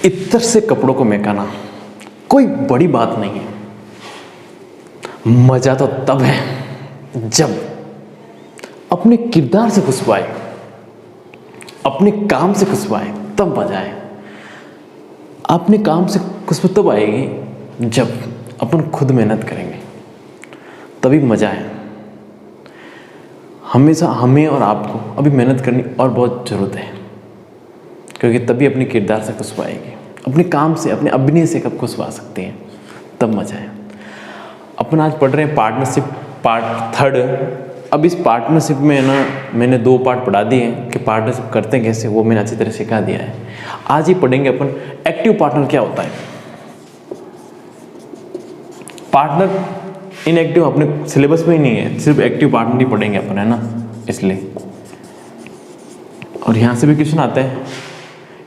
इत्र से कपड़ों को महकाना कोई बड़ी बात नहीं है। मजा तो तब है जब अपने किरदार से खुशबुआए, अपने काम से खुशबुआए, तब मजा है। अपने काम से खुशबू तब आएगी जब अपन खुद मेहनत करेंगे, तभी मजा है। हमेशा हमें और आपको अभी मेहनत करनी और बहुत ज़रूरत है, क्योंकि तभी अपने किरदार से खुशबू आएगी। अपने काम से, अपने अभिनय से कब खुशबू आ सकती है, तब मजा है। अपन आज पढ़ रहे हैं पार्टनरशिप पार्ट 3। अब इस पार्टनरशिप में ना मैंने 2 पार्ट पढ़ा दिए हैं कि पार्टनरशिप करते कैसे, वो मैंने अच्छी तरह सिखा दिया है। आज ही पढ़ेंगे अपन एक्टिव पार्टनर क्या होता है। पार्टनर इनएक्टिव अपने सिलेबस में ही नहीं है, सिर्फ एक्टिव पार्टनर ही पढ़ेंगे अपन, है ना, इसलिए। और यहाँ से भी क्वेश्चन आता है,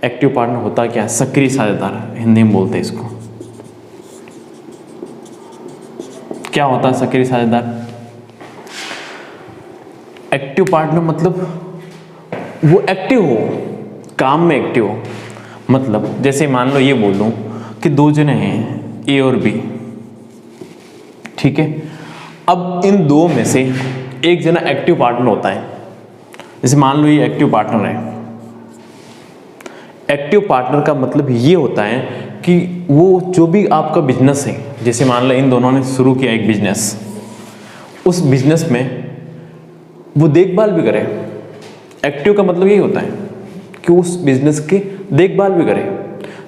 एक्टिव पार्टनर होता क्या है? सक्रिय साझेदार हिंदी में बोलते हैं इसको। क्या होता है सक्रिय साझेदार? एक्टिव पार्टनर मतलब वो एक्टिव हो, काम में एक्टिव हो। मतलब जैसे मान लो ये बोल दूं कि 2 जने हैं, ए और बी, ठीक है। अब इन 2 में से एक जना एक्टिव पार्टनर होता है। जैसे मान लो ये एक्टिव पार्टनर है। एक्टिव पार्टनर का मतलब ये होता है कि वो जो भी आपका बिजनेस है, जैसे मान लो इन दोनों ने शुरू किया एक बिजनेस, उस बिजनेस में वो देखभाल भी करे। एक्टिव का मतलब यही होता है कि उस बिजनेस की देखभाल भी करे।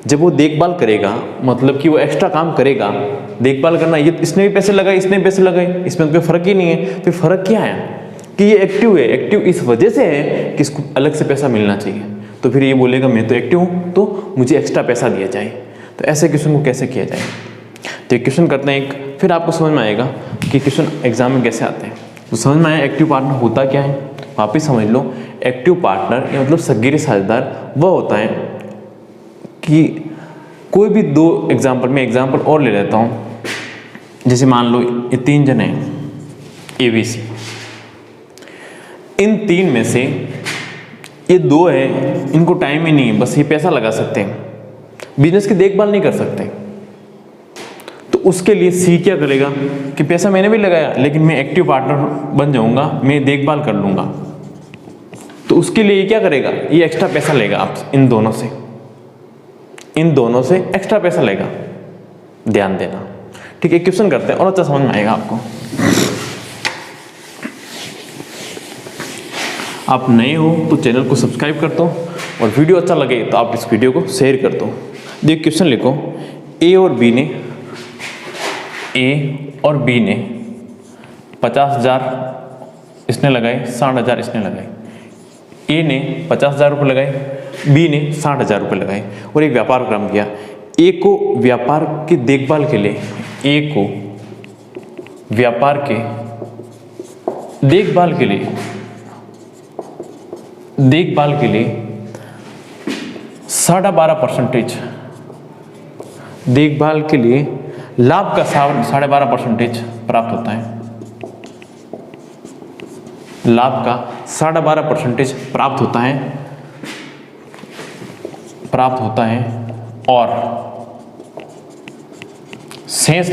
जब वो देखभाल करेगा मतलब कि वो एक्स्ट्रा काम करेगा। देखभाल करना, ये इसने भी पैसे लगाए, इसने भी पैसे लगाए, इसमें कोई फर्क ही नहीं है। फिर फर्क क्या है कि ये एक्टिव है। एक्टिव इस वजह से है कि इसको अलग से पैसा मिलना चाहिए, तो फिर ये बोलेगा मैं तो एक्टिव हूँ तो मुझे एक्स्ट्रा पैसा दिया जाए। तो ऐसे क्वेश्चन को कैसे किया जाए, तो क्वेश्चन करते हैं एक, फिर आपको समझ में आएगा कि क्वेश्चन एग्जाम में कैसे आते हैं। तो समझ में आया एक्टिव पार्टनर होता क्या है, वापिस समझ लो। एक्टिव पार्टनर मतलब सक्रिय साझेदार वह होता है कि कोई भी 2 एग्जाम्पल, मैं एग्जाम्पल और ले लेता हूँ। जैसे मान लो ये 3 जने हैं, ABC। इन 3 में से ये 2 है, इनको टाइम ही नहीं है, बस ये पैसा लगा सकते हैं, बिजनेस की देखभाल नहीं कर सकते। तो उसके लिए सी क्या करेगा कि पैसा मैंने भी लगाया लेकिन मैं एक्टिव पार्टनर बन जाऊंगा, मैं देखभाल कर लूंगा। तो उसके लिए ये क्या करेगा, ये एक्स्ट्रा पैसा लेगा आप इन दोनों से एक्स्ट्रा पैसा लेगा। ध्यान देना, ठीक है। क्वेश्चन करते हैं और अच्छा समझ में आएगा आपको। आप नए हो तो चैनल को सब्सक्राइब कर दो, और वीडियो अच्छा लगे तो आप इस वीडियो को शेयर कर दो। देखिए क्वेश्चन लिखो, ए और बी ने 50,000 इसने लगाए, 60,000 इसने लगाए। ए ने 50,000 रुपये लगाए, बी ने 60,000 रुपये लगाए, और एक व्यापार प्रारंभ किया। ए को व्यापार की देखभाल के लिए, ए को व्यापार के देखभाल के लिए 12.5% देखभाल के लिए लाभ का 12.5% प्राप्त होता है। लाभ का 12.5% प्राप्त होता है और शेष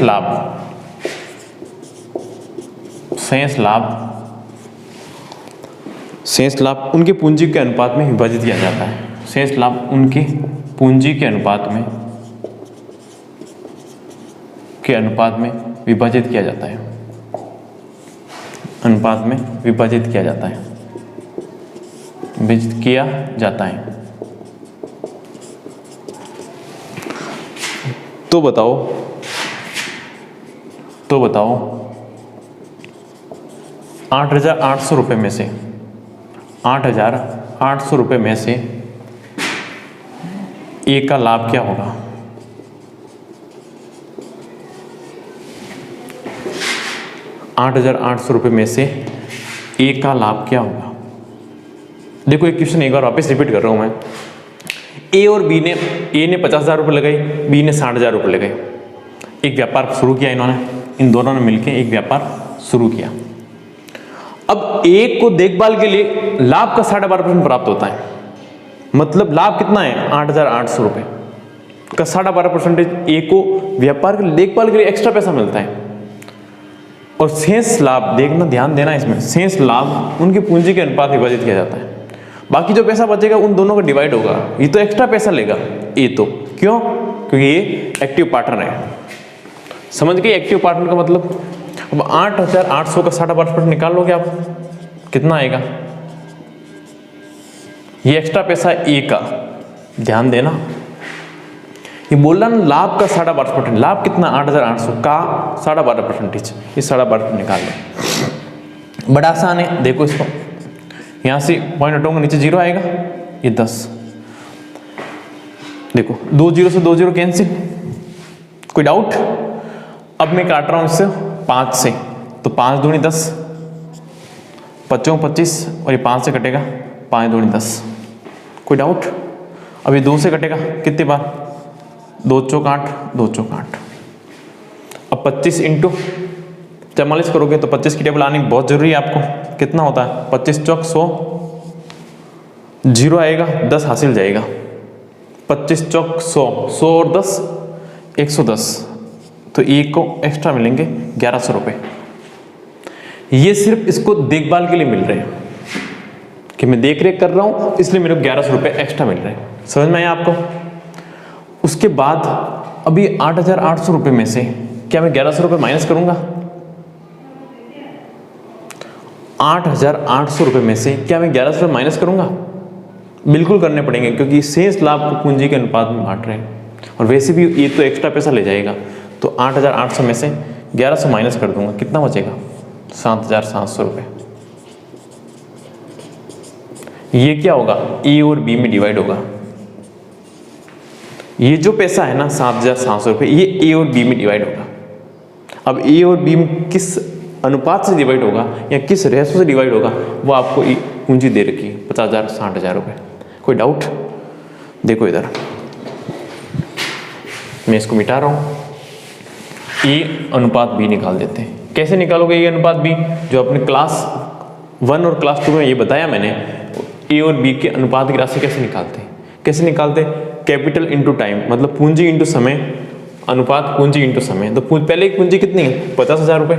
लाभ उनके पूंजी के अनुपात में विभाजित किया जाता है। शेष लाभ उनके पूंजी के अनुपात में विभाजित किया जाता है। विभाजित किया जाता है। तो बताओ 8,800 रुपये में से 8,800 रुपये में से ए का लाभ क्या होगा? 8,800 रुपये में से ए का लाभ क्या होगा? देखो एक क्वेश्चन एक बार वापस रिपीट कर रहा हूँ मैं। ए और बी ने, ए ने 50,000 रुपये लगाए, बी ने 60,000 रुपये लगाए। एक व्यापार शुरू किया इन्होंने, इन दोनों ने मिलकर एक व्यापार शुरू किया। अब ए को देखभाल के लिए लाभ का 12.5% प्राप्त होता है। मतलब लाभ कितना है? 8,800 रुपये। का 12.5% ए को व्यापार की देखभाल के लिए एक्स्ट्रा पैसा मिलता है। और शेष लाभ, देखना ध्यान देना इसमें, शेष लाभ उनकी पूंजी के अनुपात विभाजित किया जाता है। बाकी जो पैसा बचेगा उन दोनों का डिवाइड होगा। ये तो एक्स्ट्रा पैसा लेगा ए, तो क्यों? क्योंकि ये एक्टिव पार्टनर है। समझ गए एक्टिव पार्टनर का मतलब? अब 8,800 का 12.5% निकाल लोगे आप, कितना आएगा? ये एक्स्ट्रा पैसा ए का, ध्यान देना। ये बोल रहा ना लाभ का 12.5%, लाभ कितना? 8,800 का 12.5%, ये 12.5% निकाल लो। बड़ा आसान है, देखो इसको, यहां से पॉइंट हटाऊंगा, नीचे 0 आएगा, ये 10। देखो 2 0 से 2 0 कैंसिल, कोई डाउट? अब मैं काट रहा हूं इससे 5 से, तो 5 दूनी 10, 5 25, और ये 5 से कटेगा, 5 दूनी 10। कोई डाउट? अब ये 2 से कटेगा कितनी बार? 2 चौक 8, 2 चौक 8। अब 25 इंटू 44 करोगे तो 25 की टेबल आनी बहुत जरूरी है आपको। कितना होता है? 25 चौक 100, 0 आएगा, 10 हासिल जाएगा। 25 चौक 100, 100 और 10 110, तो एक को एक्स्ट्रा मिलेंगे 1100 रुपये। ये सिर्फ इसको देखभाल के लिए मिल रहे हैं कि मैं देख रेख कर रहा हूं, इसलिए मेरे को 1100 रुपये एक्स्ट्रा मिल रहे हैं। समझ में आया आपको? उसके बाद अभी 8,800 रुपये में से क्या मैं 1100 रुपये माइनस करूंगा? 8,800 रुपये में से क्या मैं 1100 रुपये माइनस करूंगा? बिल्कुल करने पड़ेंगे, क्योंकि शेष लाभ को पूंजी के अनुपात में बांट रहे हैं, और वैसे भी ये तो एक्स्ट्रा पैसा ले जाएगा। तो 8,800 में से 1100 माइनस कर दूंगा, कितना बचेगा? 7,700 रुपये। ये क्या होगा? ए और बी में डिवाइड होगा। ये जो पैसा है ना 7,700 रुपये, ये ए और बी में डिवाइड होगा। अब ए और बी में किस अनुपात से डिवाइड होगा या किस रेशो से डिवाइड होगा, वो आपको पूंजी दे रखी है 50,000 60,000 रुपये। कोई डाउट? देखो इधर, मैं इसको मिटा रहा हूँ। ए अनुपात बी निकाल देते हैं। कैसे निकालोगे ए अनुपात बी? जो अपने क्लास 1 और क्लास 2 में ये बताया मैंने, ए और बी के अनुपात की राशि कैसे निकालते हैं? कैसे निकालते हैं? कैपिटल इंटू टाइम, मतलब पूंजी इंटू समय, अनुपात पूंजी इंटू समय। तो पहले की पूंजी कितनी है? 50,000 रुपये।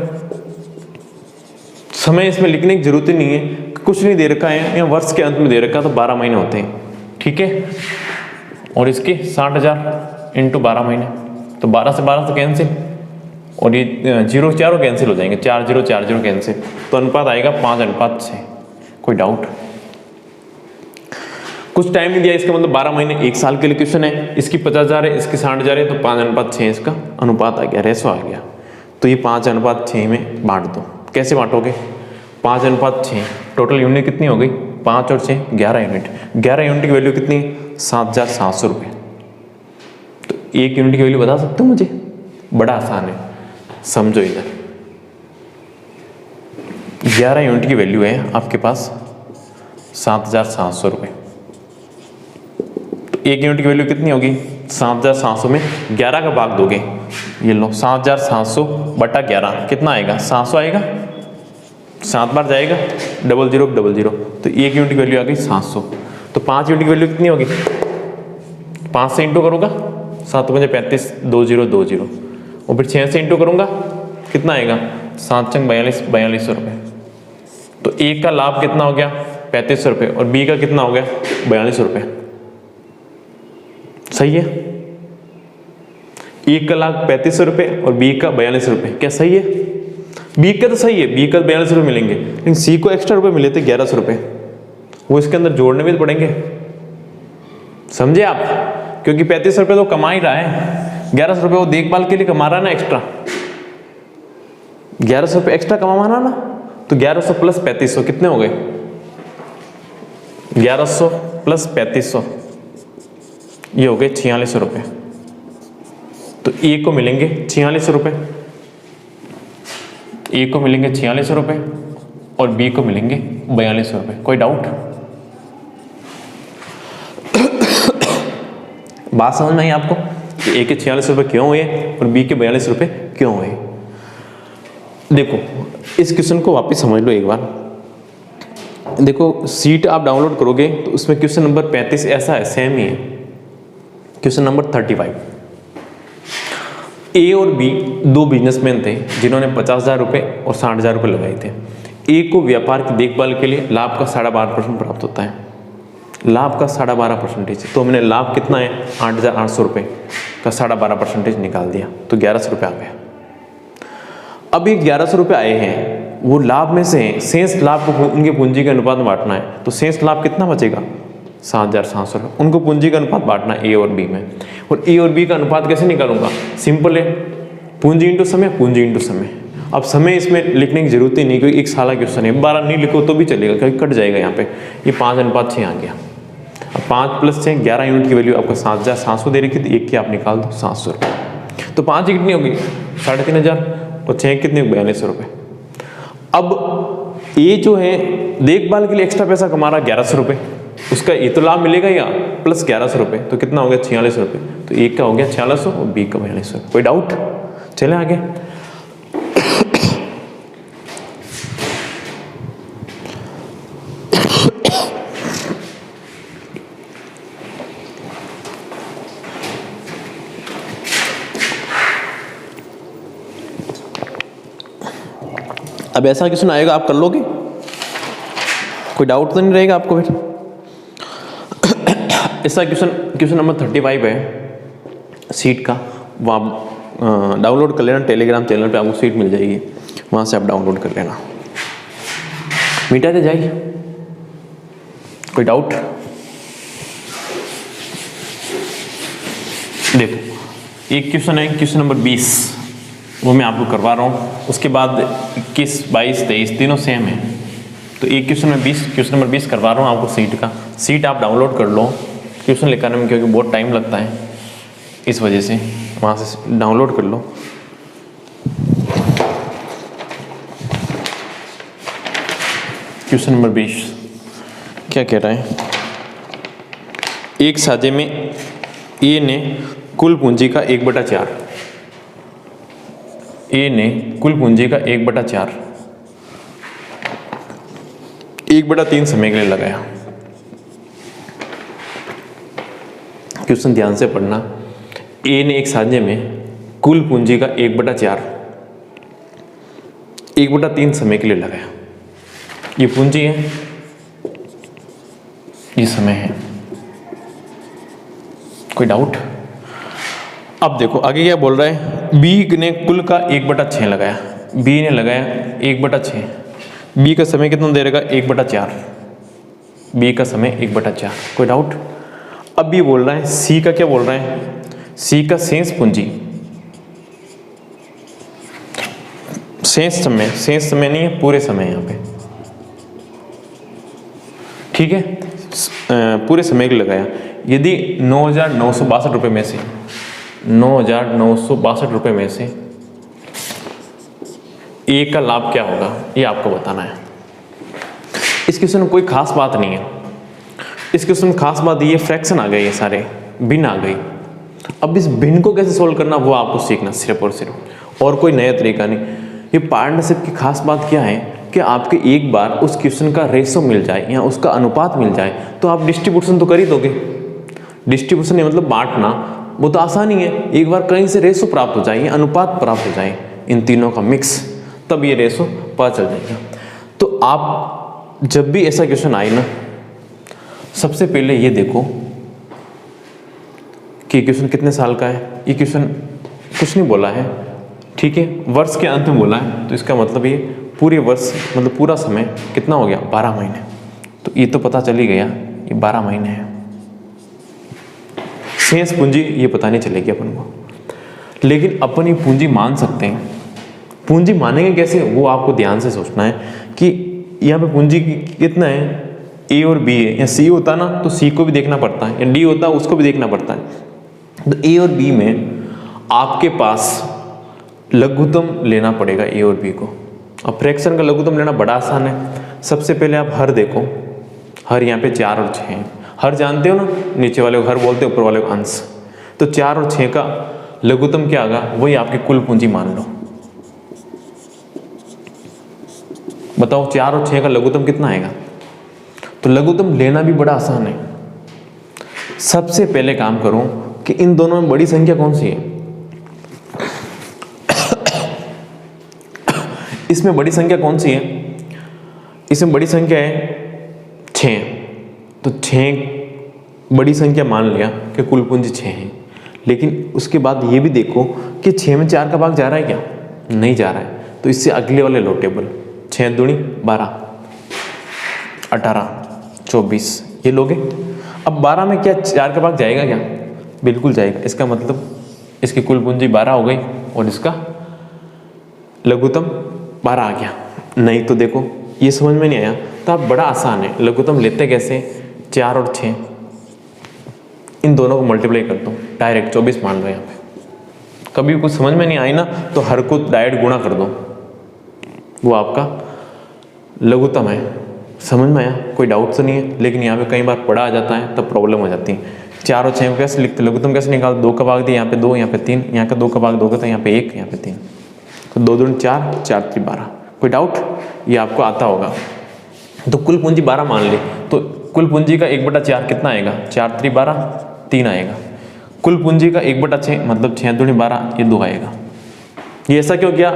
समय इसमें लिखने की जरूरत ही नहीं है, कुछ नहीं दे रखा है, या वर्ष के अंत में दे रखा, तो 12 महीने होते हैं, ठीक है। और इसके 60,000 इंटू 12 महीने, तो 12 से 12 से कैंसिल, और ये 0 चारों कैंसिल हो जाएंगे, 4 0 4 0 कैंसिल, तो अनुपात आएगा 5:6। कोई डाउट? कुछ टाइम नहीं दिया, इसका मतलब 12 महीने 1 साल के लिए क्वेश्चन है। इसकी 50,000 है, इसकी 60,000 है, तो 5:6 इसका अनुपात आ गया, रेशो आ गया। तो ये 5:6 में बांट दो। कैसे बांटोगे? 5:6, टोटल यूनिट कितनी हो गई? 5 और 6 11 यूनिट। 11 यूनिट की वैल्यू कितनी है? 7,700 रुपये। तो 1 यूनिट की वैल्यू बता सकते हो मुझे? बड़ा आसान है, समझो इधर। 11 यूनिट की वैल्यू है आपके पास 7,700 रुपये। तो 1 यूनिट की वैल्यू कितनी होगी? 7,700 में 11 का भाग दोगे, ये लो 7,700 बटा 11, कितना आएगा? 700 आएगा। 7 बार जाएगा, 0000, तो 1 यूनिट की वैल्यू आ गई 700। तो 5 यूनिट की वैल्यू कितनी होगी? 5 से इंटू करूँगा, 7 5 35, 2020, और फिर 6 से इंटू करूँगा, कितना आएगा? 7 चंग 4200 रुपये। तो एक का लाभ कितना हो गया? 3500 रुपये, और बी का कितना हो गया? 4200 रुपये। सही है? एक का लाभ 3500 रुपये और बी का 4200 रुपये, क्या सही है? बी का तो सही है, बी का 4200 रुपये मिलेंगे, लेकिन सी को एक्स्ट्रा रुपये मिले थे 1100 रुपये, वो इसके अंदर जोड़ने भी तो पड़ेंगे, समझे आप? क्योंकि 3500 रुपये तो कमा ही रहा है, 1100 रुपये वो देखभाल के लिए कमा रहा है ना एक्स्ट्रा, 1100 रुपये एक्स्ट्रा कमाना ना, तो 1100 प्लस 3500 कितने हो गए? 1100 प्लस 3500, ये हो गए 4600 रुपये। तो ए को मिलेंगे 4600 रुपये, ए को मिलेंगे 4600 रुपये और बी को मिलेंगे 4200 रुपये। कोई डाउट? बात समझ में आई आपको कि ए के 4600 रुपये क्यों हुए और बी के 4200 रुपये क्यों हुए? देखो इस क्वेश्चन को वापस समझ लो एक बार। देखो सीट आप डाउनलोड करोगे तो उसमें क्वेश्चन नंबर 35 ऐसा है, सेम ही है, क्वेश्चन नंबर 35। ए और बी दो बिजनेसमैन थे जिन्होंने 50,000 रुपये और 60,000 रुपये लगाए थे। ए को व्यापार की देखभाल के लिए लाभ का 12.5% प्राप्त होता है। लाभ का 12.5%, तो हमने लाभ कितना है 8,800 रुपये का 12.5% निकाल दिया, तो 1,100 रुपये आ गया। अब ये 1,100 रुपये आए हैं, वो लाभ में से हैं, शेष लाभ को उनके पूंजी के अनुपात में बांटना है, तो शेष लाभ कितना बचेगा 7,700 रुपये। उनको पूंजी का अनुपात बांटना है ए और बी में, और ए और बी का अनुपात कैसे निकालूंगा, सिंपल है, पूंजी इंटू समय, पूंजी इंटू समय। अब समय इसमें लिखने की जरूरत ही नहीं, क्योंकि एक साल का क्वेश्चन है, 12 नहीं लिखो तो भी चलेगा, क्योंकि कट जाएगा यहाँ पे। ये 5:6 आ गया। अब 5 + 6 11 यूनिट की वैल्यू आपको 7,700 दे रखी थी, एक की आप निकाल दो 700 रुपये। तो 5 की कितनी होगी 3,500 और 6 कितनी 4200 रुपये। अब ये जो है देखभाल के लिए एक्स्ट्रा पैसा कमा रहा 1,100 रुपये, उसका ये तो लाभ मिलेगा या प्लस 1,100 रुपये, तो कितना हो गया 46 रुपये। तो एक का हो गया 4600 और बी का 4200। कोई डाउट? चले आगे। अब ऐसा क्वेश्चन आएगा, आप कर लोगे? कोई डाउट तो नहीं रहेगा आपको फिर? ऐसा क्वेश्चन नंबर 35 है सीट का, वो आप डाउनलोड कर लेना, टेलीग्राम चैनल पे आपको सीट मिल जाएगी, वहाँ से आप डाउनलोड कर लेना। मिटाते जाइए। कोई डाउट? देखो एक क्वेश्चन है, क्वेश्चन नंबर 20, वो मैं आपको करवा रहा हूँ। उसके बाद 21, 22, 23 तीनों सेम है। तो एक क्वेश्चन नंबर 20 करवा रहा हूँ आपको सीट का। सीट आप डाउनलोड कर लो क्वेश्चन लिखाने में, क्योंकि बहुत टाइम लगता है, इस वजह से वहाँ से डाउनलोड कर लो। क्वेश्चन नंबर 20 क्या कह रहा है? एक साझे में ए ने कुल पूंजी का 1/4, ए ने कुल पूंजी का 1/4 1/3 समय के लिए लगाया। क्वेश्चन ध्यान से पढ़ना। ए ने एक साझे में कुल पूंजी का 1/4 1/3 समय के लिए लगाया। ये पूंजी है, ये समय है। कोई डाउट? अब देखो आगे क्या बोल रहा है। बी ने कुल का 1/6 लगाया, बी ने लगाया 1/6, बी का समय कितना दे रहेगा 1/4, बी का समय 1/4। कोई डाउट? अब ये बोल रहा है सी का, क्या बोल रहा है, सी का शेष पूंजी, शेष समय नहीं है, पूरे समय यहाँ पे, ठीक है, पूरे समय के लिए लगाया। यदि 9,962 रुपये में से 9,962 रुपये में से ए का लाभ क्या होगा, ये आपको बताना है। इस क्वेश्चन में कोई खास बात नहीं है। इस क्वेश्चन में खास बात ये फ्रैक्शन आ गए, ये सारे भिन्न आ गई। अब इस भिन्न को कैसे सोल्व करना वो आपको सीखना सिर्फ और सिर्फ, और कोई नया तरीका नहीं। ये पार्टनरशिप की खास बात क्या है कि आपके एक बार उस क्वेश्चन का रेशो मिल जाए या उसका अनुपात मिल जाए तो आप डिस्ट्रीब्यूशन तो कर ही दोगे। डिस्ट्रीब्यूशन ये मतलब बांटना, वो तो आसानी है। एक बार कहीं से रेशो प्राप्त हो जाए या अनुपात प्राप्त हो जाए इन तीनों का मिक्स, तब ये रेशो पता चल जाएगा। तो आप जब भी ऐसा क्वेश्चन आए ना, सबसे पहले ये देखो कि क्वेश्चन कितने साल का है। ये क्वेश्चन कुछ नहीं बोला है, ठीक है, वर्ष के अंत में बोला है, तो इसका मतलब ये पूरे वर्ष मतलब पूरा समय कितना हो गया 12 महीने। तो ये तो पता चल ही गया ये 12 महीने है। शेष पूंजी ये पता नहीं चलेगी अपन को, लेकिन अपन ये पूंजी मान सकते हैं। पूंजी मानेंगे कैसे वो आपको ध्यान से सोचना है कि यहाँ पे पूंजी कितना है, ए और बी है, या सी होता ना तो सी को भी देखना पड़ता है, या डी होता उसको भी देखना पड़ता है। तो ए और बी में आपके पास लघुत्तम लेना पड़ेगा ए और बी को। अब फ्रैक्शन का लघुत्तम लेना बड़ा आसान है। सबसे पहले आप हर देखो, हर यहाँ पे 4 और 6 है। हर जानते हो ना, नीचे वाले को हर बोलते हैं, ऊपर वाले को अंश। तो 4 और 6 का लघुत्तम क्या आएगा, वही आपकी कुल पूंजी मान लो। बताओ 4 और 6 का लघुत्तम कितना आएगा। तो लघुत्तम लेना भी बड़ा आसान है। सबसे पहले काम करो, कि इन दोनों में बड़ी संख्या कौन सी है। इसमें बड़ी संख्या कौन सी है, इसमें बड़ी संख्या है 6, तो 6 बड़ी संख्या मान लिया कि कुल पूंजी 6 है। लेकिन उसके बाद ये भी देखो कि 6 में 4 का भाग जा रहा है क्या, नहीं जा रहा है। तो इससे अगले वाले लो टेबल, 6 दूनी 12, 18, 24 ये लोगे। अब 12 में क्या 4 का भाग जाएगा क्या, बिल्कुल जाएगा। इसका मतलब इसकी कुल पूंजी 12 हो गई और इसका लघुत्तम 12 आ गया। नहीं तो देखो ये समझ में नहीं आया तो आप बड़ा आसान है, लघुत्तम लेते कैसे, 4 और 6 इन दोनों को मल्टीप्लाई कर दो, डायरेक्ट 24 मान लो। यहाँ पे कभी कुछ समझ में नहीं आई ना तो हर को डायरेक्ट गुणा कर दो, वो आपका लघुत्तम है। समझ में आया, कोई डाउट तो नहीं है। लेकिन यहाँ पे कई बार पढ़ा आ जाता है तब प्रॉब्लम हो जाती है। 4 और 6 में कैसे लिखते, लघुत्तम कैसे निकाल, 2 का भाग दिया, यहाँ पे 2, यहाँ पे 3, यहाँ का 2 का भाग 2 का, तो यहाँ पे 1, यहाँ पे 3, तो 2 दूनी 4, 4 3 12। कोई डाउट, ये आपको आता होगा। तो कुल पूंजी 12 मान ली, तो कुल पूंजी का 1/4 कितना आएगा, 4 3 12, 3 आएगा। कुल पूंजी का 1/6 मतलब 6 दूनी 12, ये 2 आएगा। ये ऐसा क्यों किया,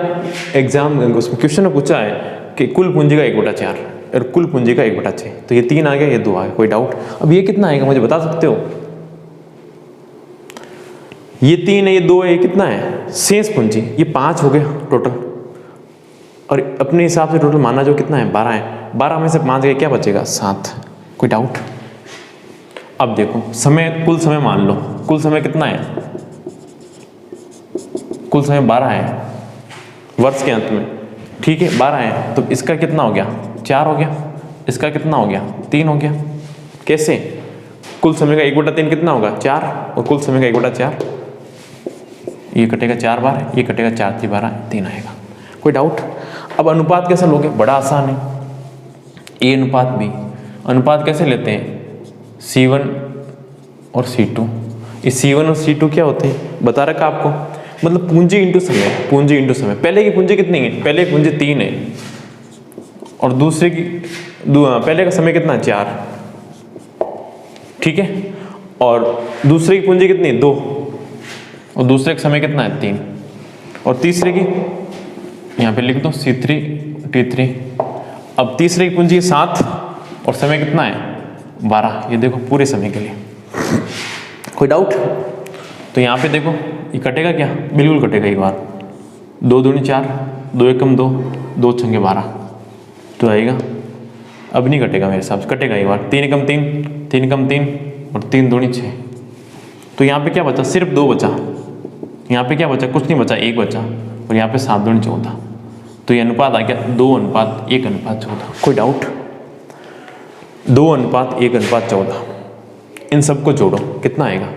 एग्जाम उसमें क्वेश्चन में पूछा है कि कुल पूंजी का 1/4 और कुल पूंजी का 1/6, तो ये 3 आ गया, ये 2 आ गया। कोई डाउट। अब ये कितना आएगा मुझे बता सकते हो, ये 3 है, ये 2 है, ये कितना है शेष पूंजी, ये 5 हो गया टोटल। और अपने हिसाब से टोटल माना जो कितना है 12 है, 12 में से 5 गए, क्या बचेगा 7। कोई डाउट। अब देखो समय, कुल समय मान लो, कुल समय कितना है, कुल समय 12 है वर्ष के अंत में, ठीक है 12 है। तो इसका कितना हो गया 4 हो गया, इसका कितना हो गया 3 हो गया। कैसे, कुल समय का 1/3 कितना होगा 4, और कुल समय का 1/4, ये कटेगा 4 बार, ये कटेगा 4 3 12, 3 आएगा। कोई डाउट। अब अनुपात कैसे लोगे, बड़ा आसान है, ए अनुपात बी। अनुपात कैसे लेते हैं, C1 और C2। ये C1 और C2 क्या होते हैं बता रखा आपको, मतलब पूंजी इंटू समय, पूंजी इंटू समय। पहले की पूंजी कितनी है, पहले की पूंजी 3 है और दूसरे की पहले का समय कितना है 4, ठीक है। और दूसरे की पूंजी कितनी है 2 और दूसरे का समय कितना है 3, और तीसरे की यहाँ पे लिख दो C3 T3। अब तीसरे की पूंजी 7 और समय कितना है 12, ये देखो पूरे समय के लिए। कोई डाउट। तो यहाँ पे देखो ये कटेगा क्या, बिल्कुल कटेगा एक बार, 2 दूनी 4, 2 एकम 2, 2 छंगे 12, तो आएगा। अब नहीं कटेगा मेरे हिसाब से, कटेगा एक बार, 3 एकम 3, 3 एकम 3 और 3 दूनी 6। तो यहाँ पे क्या बचा, सिर्फ 2 बचा। यहाँ पे क्या बचा, कुछ नहीं बचा, 1 बचा, और यहाँ पे 7 दूनी 14। तो ये अनुपात आ गया 2:1:14। कोई डाउट। 2:1:14। इन सबको जोड़ो, कितना आएगा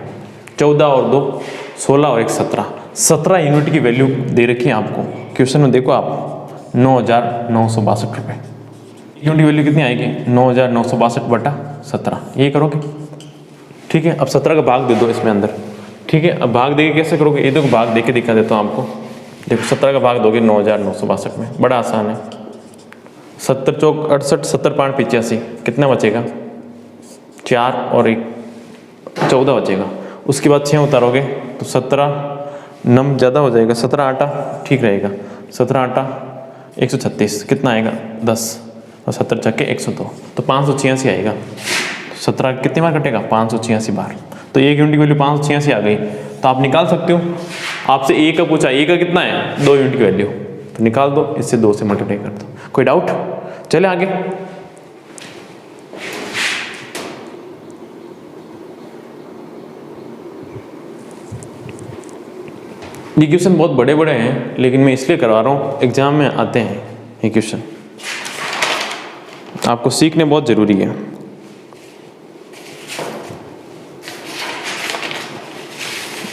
14 और 2 16 और 1 17। 17 यूनिट की वैल्यू दे रखी है आपको क्वेश्चन में, देखो आप 9,962 रुपये। यूनिट की वैल्यू कितनी आएगी 9,962/17, ये करोगे, ठीक है। अब 17 का भाग दे दो इसमें अंदर, ठीक है। अब भाग देके कैसे करोगे, ये देखो भाग देके दिखा देता हूँ आपको। देखो 17 का भाग दोगे 9,962 में, बड़ा आसान है। 70 चौक 68, 70 5 85, कितना बचेगा 4 और 1 14 बचेगा। उसके बाद 6 उतारोगे तो 17 नम ज़्यादा हो जाएगा, 17 8 ठीक रहेगा, 17 8 136, कितना आएगा 10 और 70 चक्के 102, तो 586 आएगा। 17 कितनी बार कटेगा 586 बार। तो एक यूनिट की वैल्यू 586 आ गई, तो आप निकाल सकते हो। आपसे ए का पूछा, ए का कितना है 2 यूनिट की वैल्यू, तो निकाल दो, इससे 2 से मल्टीप्लाई कर दो। कोई डाउट। चले आगे। ये क्वेश्चन बहुत बड़े बड़े हैं, लेकिन मैं इसलिए करवा रहा हूँ एग्जाम में आते हैं ये क्वेश्चन, आपको सीखने बहुत जरूरी है।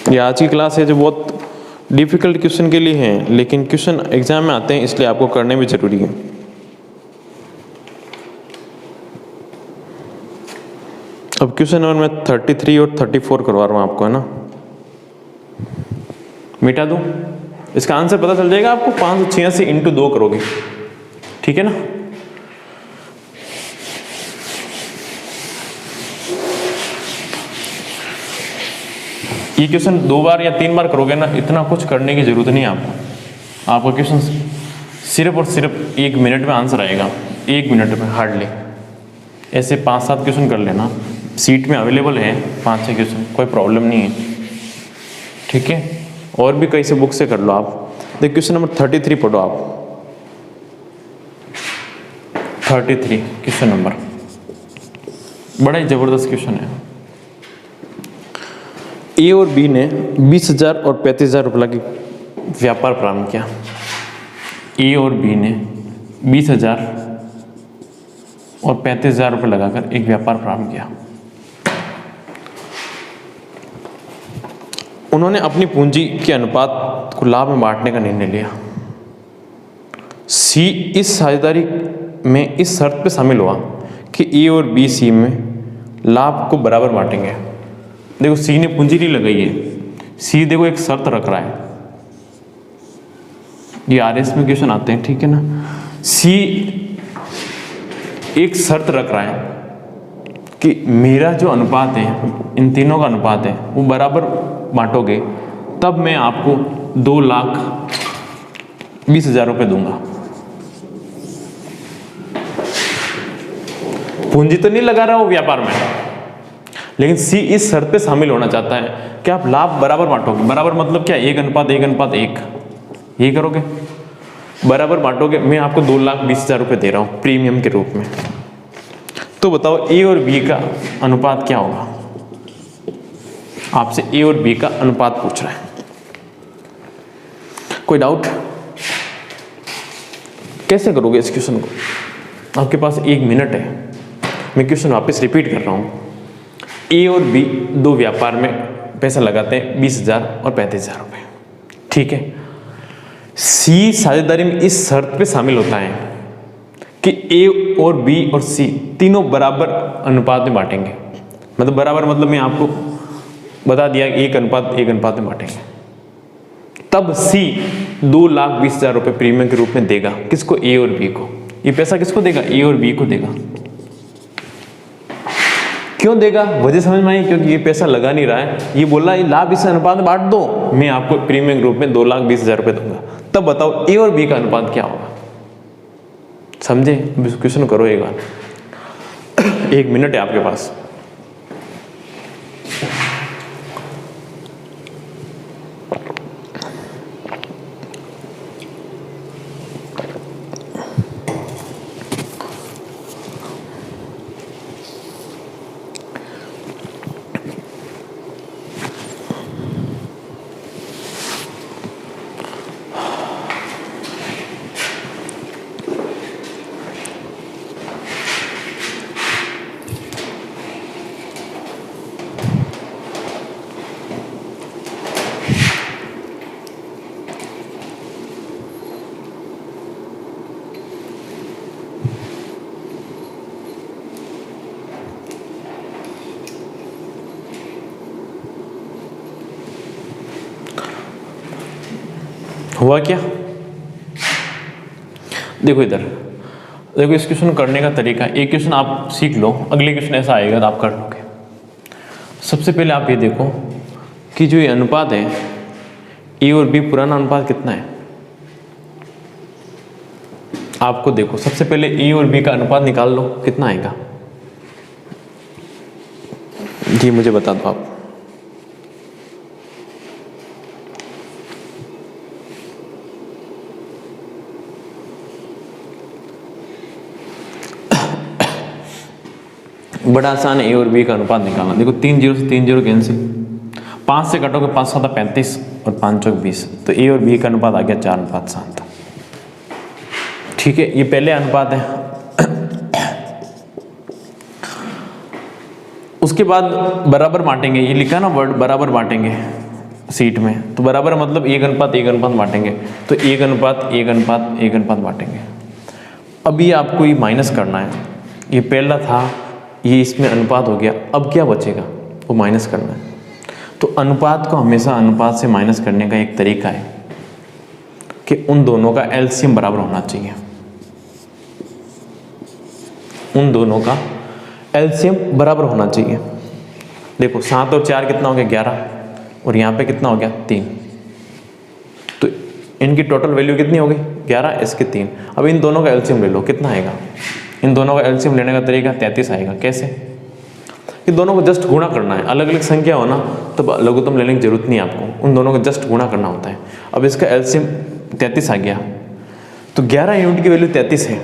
ये आज की क्लास है जो बहुत डिफिकल्ट क्वेश्चन के लिए है, लेकिन क्वेश्चन एग्जाम में आते हैं इसलिए आपको करने भी जरूरी है। अब क्वेश्चन नंबर मैं 33 और 34 करवा रहा हूँ आपको, है ना। मिटा दूं, इसका आंसर पता चल जाएगा आपको। 586 इंटू 2 करोगे, ठीक है ना। ये क्वेश्चन 2 बार या 3 बार करोगे ना, इतना कुछ करने की जरूरत नहीं है आपको। आपका क्वेश्चन सिर्फ और सिर्फ 1 मिनट में आंसर आएगा, 1 मिनट में हार्डली। ऐसे 5-7 क्वेश्चन कर लेना, सीट में अवेलेबल है 5-6 क्वेश्चन, कोई प्रॉब्लम नहीं है, ठीक है। और भी कई से बुक से कर लो आप। देखिए क्वेश्चन नंबर 33 पढ़ो आप, 33 क्वेश्चन नंबर, बड़ा ही जबरदस्त क्वेश्चन है। ए और बी ने 20,000 और 35,000 रुपये की व्यापार प्रारंभ किया। ए और बी ने 20,000 और 35,000 रुपये लगाकर एक व्यापार प्रारंभ किया। उन्होंने अपनी पूंजी के अनुपात को लाभ में बांटने का निर्णय लिया। सी इस साझेदारी में इस शर्त पे शामिल हुआ कि ए और बी सी में लाभ को बराबर बांटेंगे। देखो सी ने पूंजी नहीं लगाई है, सी देखो एक शर्त रख रहा है, ये आरएस में क्वेश्चन आते हैं, ठीक है ना। सी एक शर्त रख रहा है कि मेरा जो अनुपात है, इन तीनों का अनुपात है, वो बराबर बांटोगे तब मैं आपको 2,20,000 रुपये दूंगा। पूंजी तो नहीं लगा रहा हूं व्यापार में, लेकिन सी इस शर्त पे शामिल होना चाहता है कि आप लाभ बराबर बांटोगे। बराबर मतलब क्या, 1:1:1, यही करोगे, बराबर बांटोगे। मैं आपको 2,20,000 रुपये दे रहा हूं प्रीमियम के रूप में। तो बताओ ए और बी का अनुपात क्या होगा। आपसे ए और बी का अनुपात पूछ रहा है, कोई डाउट? कैसे करोगे इस क्वेश्चन को? आपके पास 1 मिनट है। मैं क्वेश्चन वापस रिपीट कर रहा हूं। ए और बी दो व्यापार में पैसा लगाते हैं, 20,000 और 35,000 रुपये, ठीक है। सी साझेदारी में इस शर्त पे शामिल होता है कि ए और बी और सी तीनों बराबर अनुपात में बांटेंगे। मतलब बराबर मतलब मैं आपको बता दिया 1:1 में बांटेंगे। तब सी 2,20,000 रुपये प्रीमियम के रूप में देगा। किसको? ए और बी को। ये पैसा किसको देगा? ए और बी को देगा। क्यों देगा? वजह समझ में आई, क्योंकि ये पैसा लगा नहीं रहा है। ये बोल रहा है लाभ इस अनुपात में बांट दो, मैं आपको प्रीमियम रूप में 2,20,000 रुपये दूंगा। तब बताओ ए और बी का अनुपात क्या होगा? समझे? क्वेश्चन करो एक बार। 1 मिनट है आपके पास। हुआ क्या? देखो इधर, देखो इस क्वेश्चन करने का तरीका। एक क्वेश्चन आप सीख लो, अगले क्वेश्चन ऐसा आएगा तो आप कर लोगे। सबसे पहले आप ये देखो कि जो ये अनुपात है ए और बी, पुराना अनुपात कितना है आपको देखो। सबसे पहले ए और बी का अनुपात निकाल लो, कितना आएगा जी मुझे बता दो आप। बड़ा आसान है ए और बी का अनुपात निकालना। देखो 3 0 से 3 0 कैंसिल, 5 से कटोगे 5 7 35 और 5 चौक 20, तो ए और बी का अनुपात आ गया 4:7। ठीक है, ये पहले अनुपात है। उसके बाद बराबर बांटेंगे, ये लिखा ना वर्ड बराबर बांटेंगे सीट में, तो बराबर मतलब 1:1 बांटेंगे, तो 1:1 बांटेंगे। अब ये आपको ये माइनस करना है। ये पहला था, ये इसमें अनुपात हो गया, अब क्या बचेगा वो माइनस करना है। तो अनुपात को हमेशा अनुपात से माइनस करने का एक तरीका है कि उन दोनों का एलसीएम बराबर होना चाहिए। उन दोनों का एलसीएम बराबर होना चाहिए। देखो 7 और 4 कितना हो गया? 11, और यहाँ पे कितना हो गया 3। तो इनकी टोटल वैल्यू कितनी हो गई 11, इसके 3। अब इन दोनों का एलसीएम ले लो, कितना आएगा? इन दोनों का एलसीएम लेने का तरीका 33 आएगा। कैसे? इन दोनों को जस्ट गुणा करना है। अलग अलग संख्या हो ना तो लघुत्तम लेने की जरूरत नहीं है आपको, उन दोनों को जस्ट गुणा करना होता है। अब इसका एलसीएम 33 आ गया, तो 11 यूनिट की वैल्यू 33 है,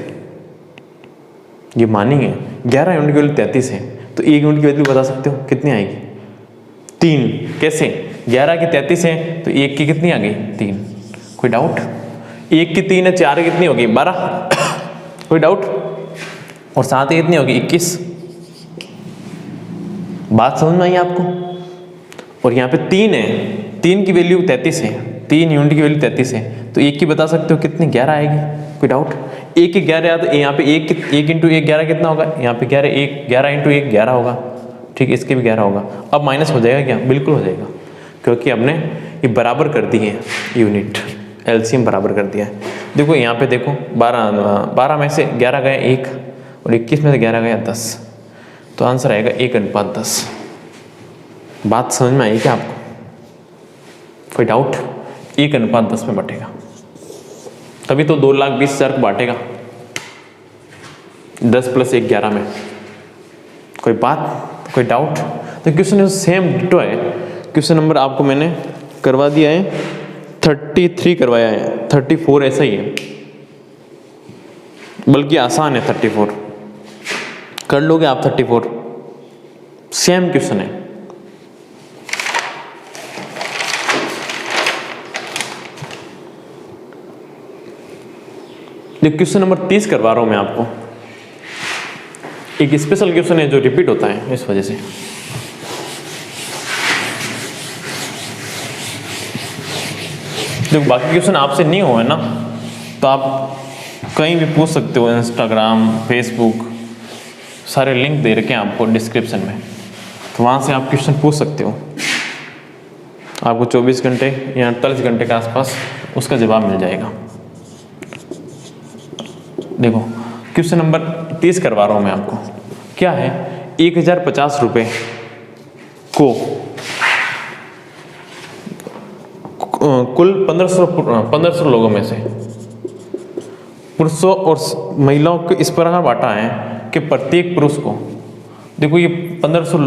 ये मानेंगे 11 यूनिट की वैल्यू 33 है, तो 1 यूनिट की वैल्यू बता सकते हो कितनी आएगी? 3। कैसे? 11 की 33 है तो 1 की कितनी आ गई? 3। कोई डाउट? 1 की 3 है, 4 की कितनी होगी? 12। कोई डाउट? और 7 की कितनी होगी? 21। बात समझ में आई आपको? और यहाँ पे 3 है, 3 की वैल्यू 33 है, 3 यूनिट की वैल्यू 33 है, तो 1 की बता सकते हो कितनी? 11 आएगी। कोई डाउट? 1 की 11 तो यहाँ पे 1 इंटू 1 11 कितना होगा? यहाँ पे 11 इंटू 1 11 होगा। ठीक, इसके भी 11 होगा। अब माइनस हो जाएगा क्या? बिल्कुल हो जाएगा, क्योंकि हमने ये बराबर कर दी है यूनिट, एलसीएम बराबर कर दिया है। देखो यहाँ पे देखो 12 में से 11 गया 1 और 21 में से 11 गया 10, तो आंसर आएगा 1:10। बात समझ में आई क्या आपको? कोई डाउट? 1:10 में बटेगा, तभी तो 2,20,000 को बांटेगा 10 + 1 11 में। कोई बात? कोई डाउट? तो क्वेश्चन सेम डिटो है। क्वेश्चन नंबर आपको मैंने करवा दिया है 33 करवाया है, 34 ऐसा ही है, बल्कि आसान है। 34 कर लोगे आप, 34 सेम क्वेश्चन है। क्वेश्चन नंबर 30 करवा रहा हूं मैं आपको। एक स्पेशल क्वेश्चन है जो रिपीट होता है, इस वजह से। जो बाकी क्वेश्चन आपसे नहीं हुए ना, तो आप कहीं भी पूछ सकते हो, इंस्टाग्राम, फेसबुक, सारे लिंक दे रखे हैं आपको डिस्क्रिप्शन में, तो वहाँ से आप क्वेश्चन पूछ सकते हो। आपको 24 घंटे या 48 घंटे के आसपास उसका जवाब मिल जाएगा। देखो क्वेश्चन नंबर 30 करवा रहा हूँ मैं आपको। क्या है? 1050 रुपये को कुल 1500 लोगों में से पुरुषों और महिलाओं को इस प्रकार बांटा है कि प्रत्येक पुरुष को, देखो ये 1500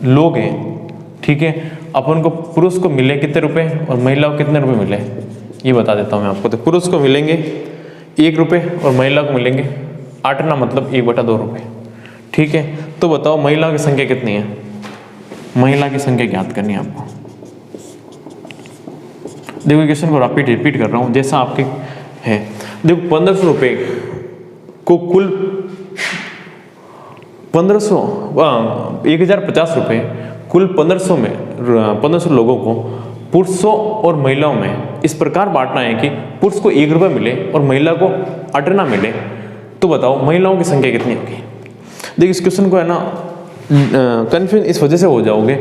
लोग हैं, ठीक है, अपन को पुरुष को मिले कितने रुपए और महिला को कितने रुपए मिले, ये बता देता हूँ मैं आपको। तो पुरुष को मिलेंगे 1 रुपये और महिला को मिलेंगे 8 ना, मतलब 1/2 रुपये। ठीक है, तो बताओ महिला की संख्या कितनी है? महिला की संख्या ज्ञात करनी है आपको। देखो क्वेश्चन को रिपीट कर रहा हूँ जैसा आपके है। देखो 1500 रुपये को कुल 1050 रुपये कुल 1500 लोगों को पुरुषों और महिलाओं में इस प्रकार बांटना है कि पुरुष को 1 रुपये मिले और महिला को 8 ना मिले। तो बताओ महिलाओं की संख्या कितनी होगी? देखिए इस क्वेश्चन को है ना कंफ्यूज इस वजह से हो जाओगे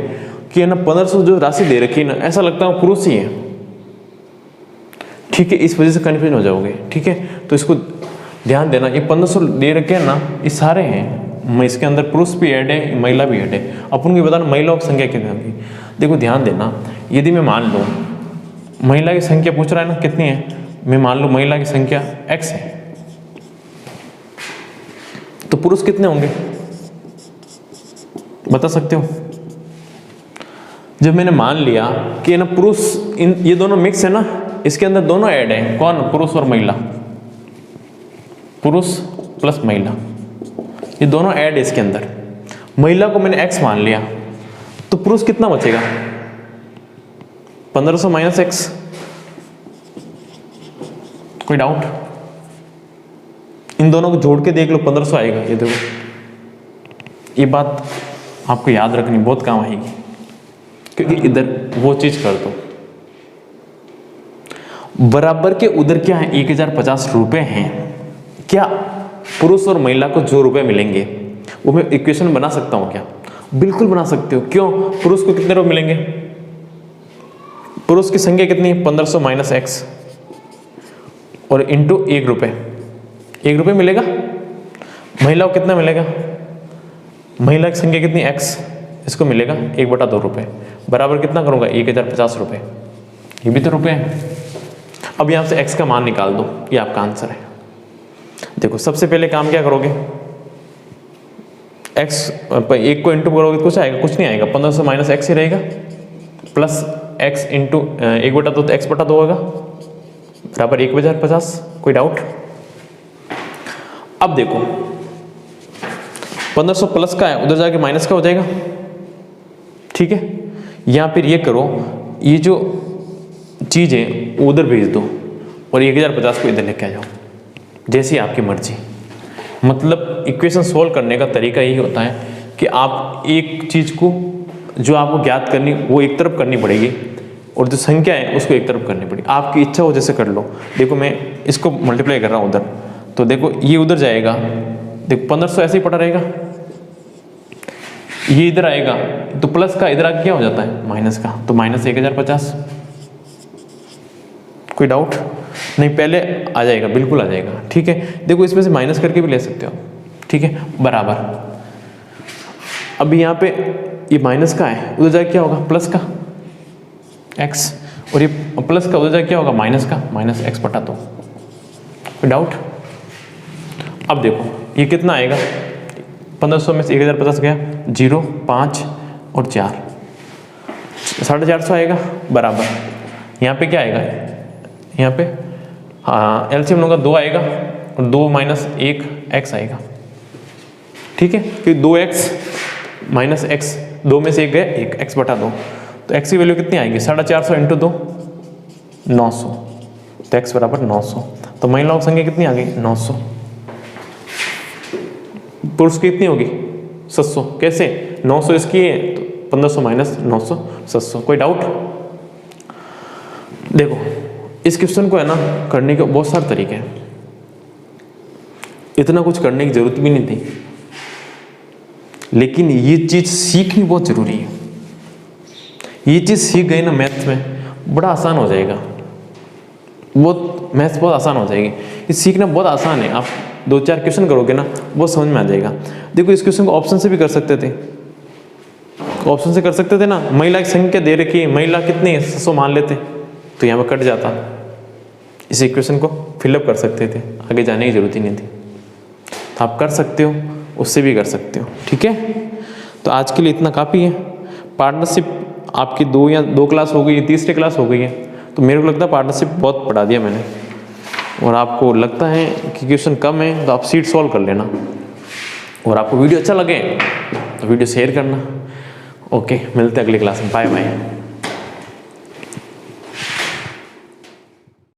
कि है ना 1500 जो राशि दे रखी है ना, ऐसा लगता है पुरुष ही है। ठीक है, इस वजह से कंफ्यूज हो जाओगे। ठीक है, तो इसको ध्यान देना। ये 1500 दे रखे हैं ना, ये सारे हैं, इसके अंदर पुरुष भी ऐड है, महिला भी ऐड है। अपन को बताना महिलाओं की संख्या कितनी होगी। देखो ध्यान देना, यदि मैं मान लूँ महिला की संख्या पूछ रहा है ना कितनी है, मैं मान लूँ महिला की संख्या x है, तो पुरुष कितने होंगे बता सकते हो? जब मैंने मान लिया कि ना पुरुष ये दोनों मिक्स है ना, इसके अंदर दोनों ऐड है, कौन? पुरुष और महिला, पुरुष प्लस महिला, ये दोनों ऐड है इसके अंदर। महिला को मैंने x मान लिया, तो पुरुष कितना बचेगा? 1500 माइनस x। कोई डाउट? इन दोनों को जोड़ के देख लो, 1500 आएगा। ये देखो, ये बात आपको याद रखनी बहुत काम आएगी, क्योंकि इधर वो चीज कर दो बराबर के उधर क्या है 1050 रुपए हैं। क्या पुरुष और महिला को जो रुपए मिलेंगे वो मैं इक्वेशन बना सकता हूं क्या? बिल्कुल बना सकते हो। क्यों? पुरुष को कितने रुपए मिलेंगे? पुरुष की संख्या कितनी है? 1500 माइनस x और इंटू 1 रुपये, 1 रुपये मिलेगा। महिला को कितना मिलेगा? महिला की संख्या कितनी? x, इसको मिलेगा 1/2 रुपये, बराबर कितना करूँगा 1050 रुपये, ये भी तो रुपये है। अब यहाँ से x का मान निकाल दो, ये आपका आंसर है। देखो सबसे पहले काम क्या करोगे, x एक को इंटू करोगे कुछ आएगा, कुछ नहीं आएगा, 1500 माइनस एक्स ही रहेगा, प्लस x इंटू 1/2 तो x/2 होगा, बराबर 1050। कोई डाउट? अब देखो 1500 प्लस का है, उधर जाके माइनस का हो जाएगा, ठीक है। या फिर ये करो, ये जो चीज़ है वो उधर भेज दो और 1050 को इधर लेके आ जाओ, जैसी आपकी मर्जी। मतलब इक्वेशन सोल्व करने का तरीका यही होता है कि आप एक चीज़ को जो आपको ज्ञात करनी वो एक तरफ करनी पड़ेगी और जो संख्या है उसको एक तरफ करनी पड़ेगी। आपकी इच्छा हो जैसे कर लो। देखो मैं इसको मल्टीप्लाई कर रहा हूँ उधर, तो देखो ये उधर जाएगा, देखो 1500 ऐसे ही पड़ा रहेगा, ये इधर आएगा तो प्लस का इधर आके क्या हो जाता है माइनस का, तो माइनस 1050। कोई डाउट नहीं? पहले आ जाएगा, बिल्कुल आ जाएगा, ठीक है। देखो इसमें से माइनस करके भी ले सकते हो, ठीक है, बराबर। अभी यहाँ पे ये माइनस का है, उधर जाके क्या होगा प्लस का x, और ये प्लस का उधर जाके क्या होगा माइनस का, माइनस x/2। कोई डाउट? अब देखो ये कितना आएगा, 1500 में से 1050 गया, 0, 5 और 4, 450 आएगा, बराबर। यहाँ पे क्या आएगा, यहाँ पे हाँ एलसीएम लूँगा 2 आएगा और 2 माइनस 1 x आएगा, ठीक है। फिर 2x माइनस x, 2 में से 1 गया 1, x/2, तो x की वैल्यू कितनी आएगी 450 इंटू 2, 900, तो x बराबर 900। तो महिलाओं की संख्या कितनी आ गई 900, पुरुष की कितनी होगी 700। कैसे 900 इसकी है तो 1500 माइनस 900 700। कोई डाउट? देखो इस क्वेश्चन को है ना करने के बहुत सारे तरीके हैं, इतना कुछ करने की जरूरत भी नहीं थी, लेकिन ये चीज सीखनी बहुत जरूरी है। ये चीज सीख गई ना मैथ्स में बड़ा आसान हो जाएगा, बहुत मैथ्स बहुत आसान हो जाएगी। ये सीखना बहुत आसान है, आप 2-4 क्वेश्चन करोगे ना वो समझ में आ जाएगा। देखो इस क्वेश्चन को ऑप्शन से भी कर सकते थे, ऑप्शन से कर सकते थे ना। महिला की संख्या दे रखी है, महिला कितनी है 700 मान लेते तो यहाँ पर कट जाता। इस इक्वेशन को फिलअप कर सकते थे, आगे जाने की जरूरत ही नहीं थी। तो आप कर सकते हो, उससे भी कर सकते हो, ठीक है। तो आज के लिए इतना काफ़ी है। पार्टनरशिप आपकी 2 क्लास हो गई है, तीसरी क्लास हो गई है, तो मेरे को लगता है पार्टनरशिप बहुत पढ़ा दिया मैंने। और आपको लगता है कि क्वेश्चन कम है तो आप सीट सॉल्व कर लेना, और आपको वीडियो अच्छा लगे तो वीडियो शेयर करना। ओके, मिलते हैं अगली क्लास में, बाय बाय।